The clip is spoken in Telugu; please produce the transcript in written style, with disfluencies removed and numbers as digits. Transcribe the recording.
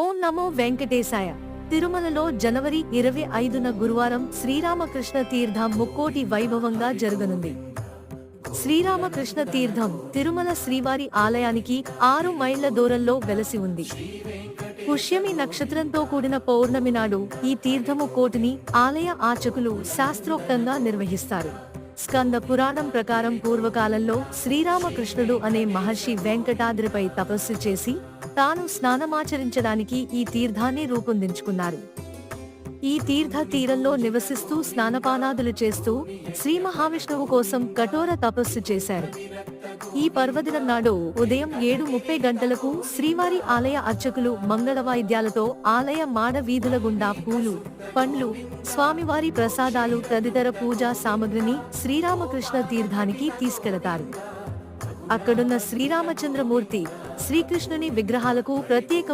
ఓం నమో వెంకటేశాయ. తిరుమలలో జనవరి 25న గురువారం శ్రీరామకృష్ణ తీర్థం ముక్కోటి వైభవంగా జరగనుంది. శ్రీరామకృష్ణ తీర్థం తిరుమల శ్రీవారి ఆలయానికి 6 మైళ్ల దూరంలో వెలసి ఉంది. పుష్యమి నక్షత్రంతో కూడిన పౌర్ణమి నాడు ఈ తీర్థము కోటిని ఆలయ ఆచకులు శాస్త్రోక్తంగా నిర్వహిస్తారు. స్కంద పురాణం ప్రకారం పూర్వకాలంలో శ్రీరామకృష్ణుడు అనే మహర్షి వెంకటాద్రిపై తపస్సు చేసి తాను స్నానమాచరించడానికి ఈ తీర్థాన్ని రూపొందించుకున్నారు. ఈ తీర్థ తీరంలో నివసిస్తూ స్నానపానాదులు చేస్తూ శ్రీ మహావిష్ణువు కోసం కఠోర తపస్సు చేశారు. ఈ పర్వదినం నాడు ఉదయం 7:30 గంటలకు శ్రీవారి ఆలయ అర్చకులు మంగళ వాయిద్యాలతో ఆలయ మాడ వీధుల గుండా పూలు, పండ్లు, స్వామివారి ప్రసాదాలు తదితర పూజా సామగ్రిని శ్రీరామకృష్ణ తీర్థానికి తీసుకెళతారు. అక్కడున్న శ్రీరామచంద్రమూర్తి, శ్రీకృష్ణుని విగ్రహాలకు ప్రత్యేక